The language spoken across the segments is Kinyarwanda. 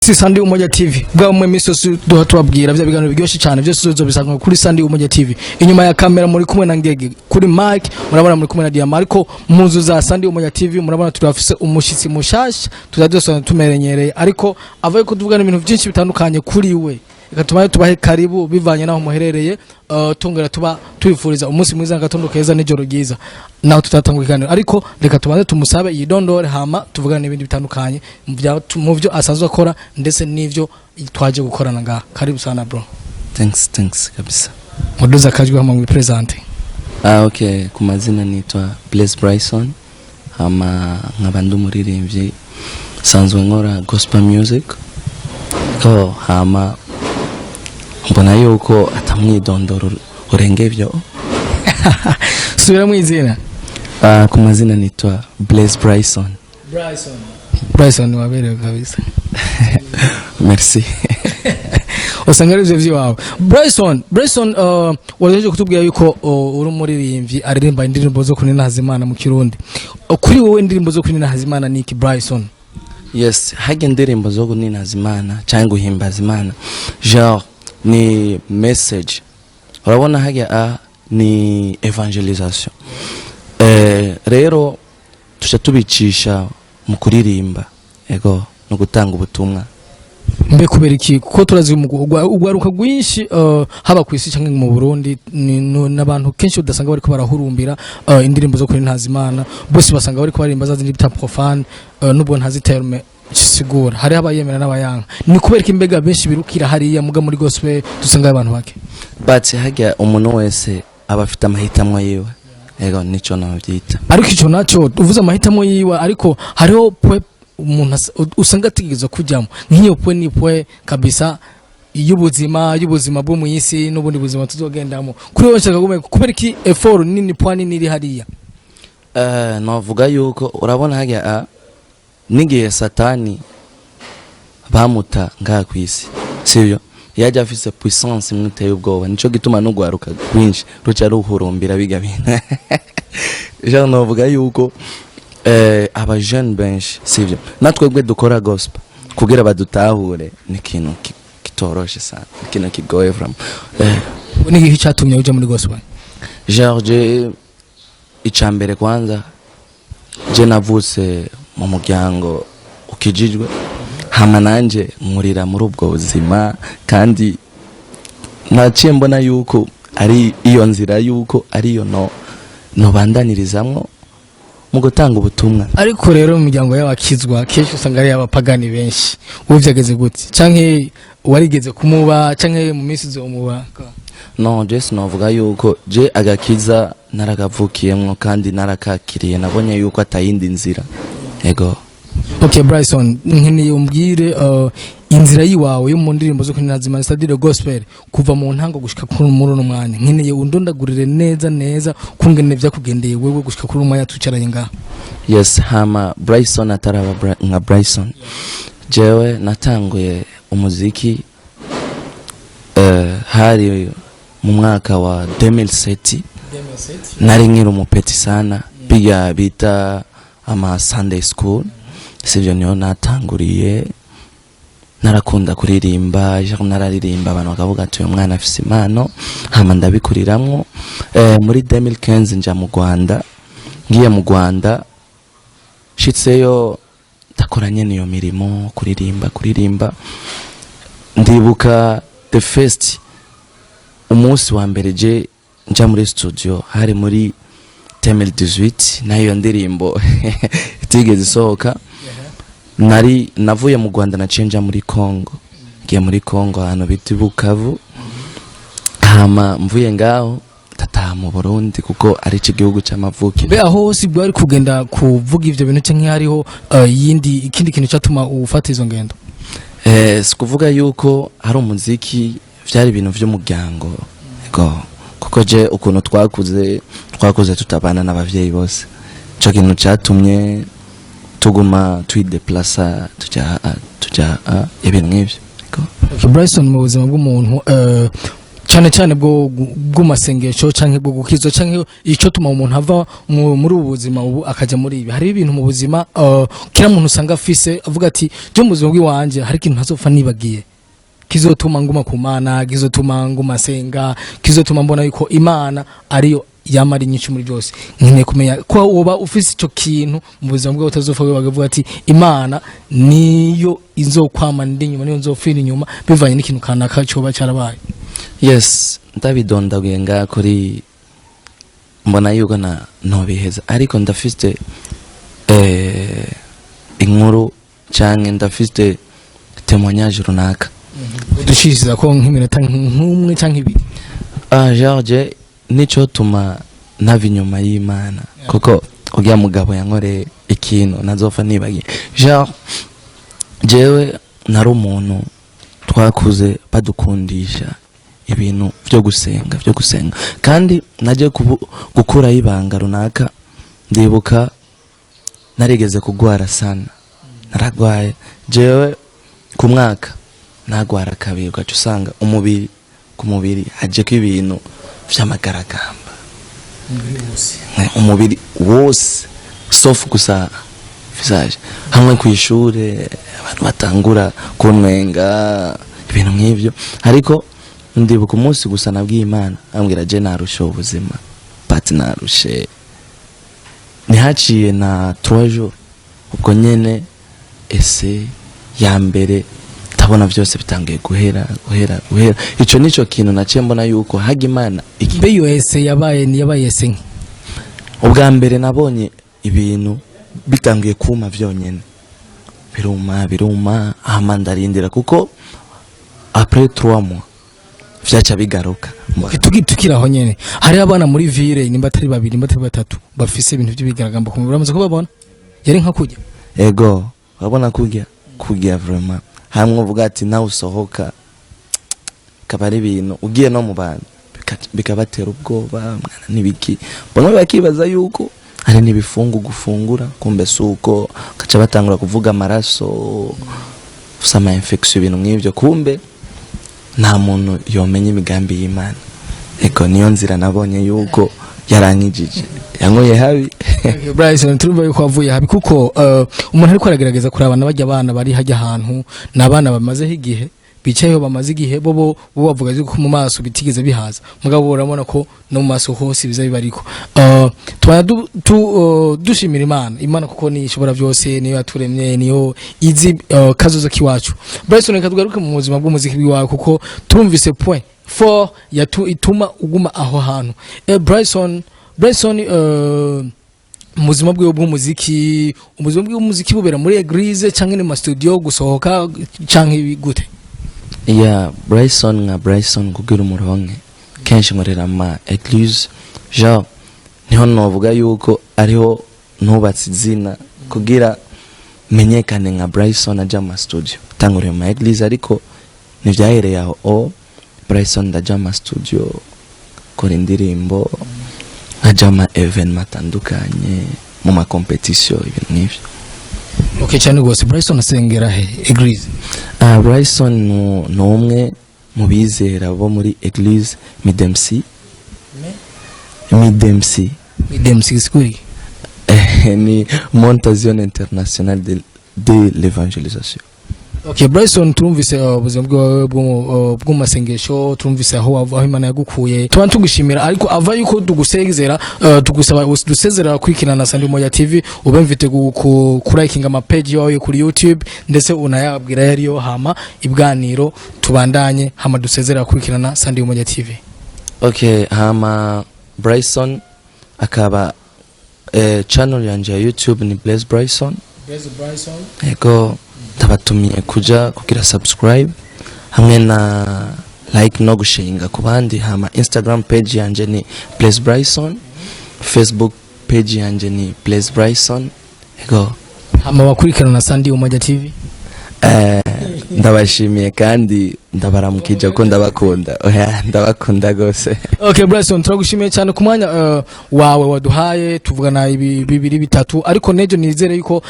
si Sandi Umoja TV bwa mwe misosi duha tubabwira bya biganiro biryoshye cyane byose uzobisanga kuri Sandi Umoja TV. Inyuma ya kamera muri kumwe na Ngege, kuri mic murabona muri kumwe na Diama, ariko muzu za Sandi Umoja TV murabona turafise umushitsi mushasha tutadosana tumerenyereye, ariko avaye kutuvugana ibintu byinshi bitandukanye kuri we. Ikatuma tubahe karibu bivanye naho muherereye, tongera tuba twifuriza umunsi mwiza ngatondo keza n'ijoro ryiza. Naho tutatanga iganiro, ariko reka tubanze tumusabe yidondore hama tuvugana n'ibindi bitandukanye mu byo asanzwe akora ndetse n'ivyo twaje gukorana ngaha. Karibu sana bro. Thanks kabisa. Muduza kajwe hama mu present. Okay, ku mazina nitwa Bless Bryson, hama nk'abandu muririmbyi sanzwe nkora gospel music. Ko hama mbona yuko atamwidondoro urenge byo. Subira mwizina. Ku mazina nitwa Bless Bryson. Bryson waberewe kabisa. Merci. Osangare ivyo wawe. Bryson waraje kutubwira yuko uri umuririmbyi aririmba indirimbo zo kuninaza Imana mu Kirundi. Kuri wowe indirimbo zo kuninaza Imana niki Bryson? Yes, hage indirimbo zo kuninaza Imana cyangwa guhimbaza Imana. Genre ni message. Urabona hage ni evangelisation. Rero tuca tubicisha mu kuririmba, ego no gutanga ubutumwa. Mbe kubera iki kuko turazi ugwaruka gwinshi haba kwisi cyangwa mu Burundi n'abantu kenshi udasanga bari ko barahurumbira indirimbo zo kuninaza Imana, bose basanga bari ko barimba za zindi bita profane, nubwo ntaziterme sigura hari abayemera n'abayanga. Ni kubera iki mbega benshi birukira hariya muga muri gospel dusanga abantu bake? But hajya umuntu wese aba afite amahitamo yiwe, ego nico navyita. Ariko ico naco uvuze amahitamo yiwe, ariko hariho umuntu usanga atigeze kujyamo nk'iyo ni kabisa y'ubuzima bwo mu isi n'ubundi buzima tuzogendamo. Kuri wowe nshaka gume kubera iki effort nini niri hariya? Navuga yuko urabona hajya nigiye Satani bamuta ngaha kwisi, sivyo yaje afise puissance imuteye ubwoba, nico gituma no gwaruka kwinshi ruca ruhurumbira bigabina. Je navuga yuko aba jeune benshi, sivyo natwebwe dukora gospel kugira badutahure ni kintu kitoroshe sana, kintu kigoye from ni gihe cyatumye uje muri gospel. George icambere kwanza je navutse mu muryango ukijijwe, hama nanje nkurira muri ubwo buzima, kandi naciye mbona yuko ari iyo nzira yuko ari yo no bandanirizamwo mu gutanga ubutumwa. Ariko rero mu muryango y'abakizwa kenshi usanga ari abapagani benshi. Ubu byageze gute? Canke warigeze kumuba canke mu minsi zo muba? No, just novuga yuko je agakiza naragavukiyemwo kandi narakakiriye, nabonye yuko atayindi nzira. Ego. Okay Bryson, nkene umbwire inzira yiwawe yo mu ndirimbo zo kuninaza Imana stadire gospel kuva mu ntango gushika kuri muri no mwanya, nkene undondagurire neza kungene vyakugendeye wewe gushika kuri umwanya tucaranye ngaha. Yes, hama Bryson ataraba nka Bryson. Jewe natanguye umuziki hari mu mwaka wa 2007. Nari nkiri umupeti sana, biga bita ama Sunday school. Sivyo niyo natanguriye, narakunda kuririmba, nararirimba abantu bakavuga ati uyu mwana afise impano, hama ndabikuriramwo. Muri 2015 nja mu Rwanda, ngiye mu Rwanda shitseyo takoranye niyo mirimo kuririmba. Ndibuka the first umunsi wa mbere je nja muri studio hari muri 2018, nayo ndirimbo itigeze isohoka. Navuye mu Rwanda nacenja muri Congo, ngiye muri Congo hano biti Bukavu, hama mvuye ngaho tataha mu Burundi kuko ari igihugu cy'amavuki. Be aho hose bwari kugenda kuvuga ivyo bintu cyangwa hariho ikindi kintu cyatuma ufata izo ngendo? Sikuvuga yuko hari umuziki, vyari ibintu vy'umuryango, ego kuko je ukuntu twakuze tutabana n'abavyeyi bose, cyo kintu cyatumye tuguma twideplaça tuja ibintu nk'ivyo. Okay Bryson, mu buzima bw'umuntu cyane cyane bwo masengesho canke bwo gukizo canke ico tuma umuntu ava muri ubuzima ubu akaja muri ibi. Hari ibintu mu buzima kira muntu usanga afise avuga ati byo mu buzima bw'iwanje hari ikintu ntazopfa nibagiye kizotuma nguma kumana, kizotuma nguma senga, kizotuma mbona yuko Imana ariyo yamari nyinshi muri byose. Nkine kumenya ko woba ufise ico kintu mu buzima bwawe utazopfa bagavuga ati Imana niyo izokwama ndi nyuma, niyo nzofira inyuma bivanye n'ikintu kanaka cyoba cyarabaye. Yes, ndabidondaguye nga kuri mbona yuko no biheza, ariko ndafite inkuru canke ndafite témoignage runaka. Dushishiriza ko nk'iminota nk'umwe canke ibiri. George nico tuma nava inyuma y'Imana, kuko ugiya mugabo yankore ikintu nazopfa nibagiye. Jewe nari umuntu twakuze badukundisha ibintu byo gusenga kandi naje gukura ibanga runaka. Ndibuka narigeze kugwara sana, naragwaye jewe ku mwaka nagwara kabiri, gacu usanga umubiri ku mubiri haje ko ibintu vy'amagara gamba, umubiri wose sauf gusa visage. Hamwe ku ishure abantu batangura kunwenga ibintu nk'ivyo, ariko ndibuka umunsi gusa nabwiye Imana ambwira je narusha ubuzima, but narushe nihaciye na 3 jours ubwo nyene ese ya mbere tabona byose bitangiye guhera. Ico nico kintu naciye mbona yuko haga Imana ibihevyotse yabaye ese. Ubwa mbere nabonye ibintu bitangiye kuma vyonyene, biruma amandarindira, kuko après 3 mois vyaca bigaruka. Tukiraho nyene hari abana muri ville nimba atari babiri nimba atari batatu bafise ibintu by'ibigaragamba ku mubiri, bamaze kubabona yari nka kujya ego babona kujya vraiment. Hamwe uvuga ati nawe usohoka kabari ibintu ugiye no mu bantu bikabatera ubwoba mwana nibiki, bamwe bakibaza yuko hari nibifungu gufungura, kumbe suko kaca batangura kuvuga amaraso usama infection ibintu nk'ivyo, kumbe nta muntu yomenye imigambi y'Imana. Ego niyo nzira nabonye yuko yarankijije, yankoye habi. Bryson turumva yuko avuye habi, kuko umuntu ariko aragerageza kurabana bajya abana bari hajya ahantu n'abana bamaze igihe bicayeho, bamaze igihe bo bavuga yuko mu maso bitigeze bihaza, mugabo urabona ko no mu maso hose biza bibariko. Dushimira Imana kuko ni ishobora byose, niyo yaturemye, niyo izi kazoza kiwacu. Bryson reka tugaruke mu buzima bw'umuziki bwawe, kuko turumvise point 4 ituma uguma aho hantu. Bryson muzima bw'umuziki bubera muri eglise canke mu studio gusohoka canke gute? Bryson kugira umuronke kenshi nkorera ma eglise, niho novuga yuko ariho nubatse izina kugira menyekane nka Bryson aja mu studio. Tanguriye mu eglise ariko nivyahereye aho Bryson ndaja mu studio kora indirimbo, aja ma event matandukanye mu ma competition ibintu nk'ivyo. Okay cyane gose. Bryson asengera he eglise? Bryson no umwe mu bizera bo muri eglise Midemsi skuri ni Montazione Internationale de l'Evangelisation. Okay Bryson turumvise ubuzima bw'umasengesho, turumvise aho Imana yagukuye, tuba tugushimira, ariko ava yuko tugusezera tugusaba dusezera kwikirana Sandi Umoja TV, ubemvite kurayikinga ama page yawe kuri YouTube, ndetse unayabwira yariyo hama ibganiro tubandanye, hama dusezera kwikirana Sandi Umoja TV. Okay, hama Bryson akaba channel yanje ya YouTube ni Bless Bryson. Ego tabatumiye kuja kugira subscribe hamwe na like no gushinga ku bandi. Hama Instagram page yanje ni Bless Bryson, Facebook page yanje ni Bless Bryson. Ego hama wakurikirana na Sandi Umoja TV. Ndabashimiye kandi ndabaramukije ko ndabakunda oya ndabakunda gose. Okay Bryson, turagushimiye cyane ku mwanya wawe waduhaye tuvugana ibi bibiri bitatu, ariko nejo nizere yuko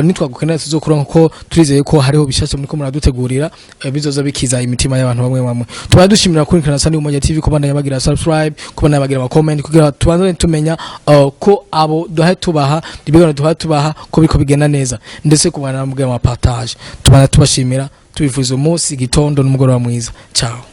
nitwagukenera tuzokuronka ko turizeye ko hariho bishashe muri ko muradutegurira bizoza bikiza imitima y'abantu bamwe bamwe. Tubadushimira kuri kana Sandi Umuryango TV, kubana yabagira subscribe, kubana yabagira ama comment, kugira tubanze tumenya ko abo duhaye tubaha ibigano duhaye tubaha ko biko bigenda neza, ndetse kubana namubwira ama partage. Tubana tubashimira, tubivuze umunsi gitondo n'umugoroba mwiza. Ciao.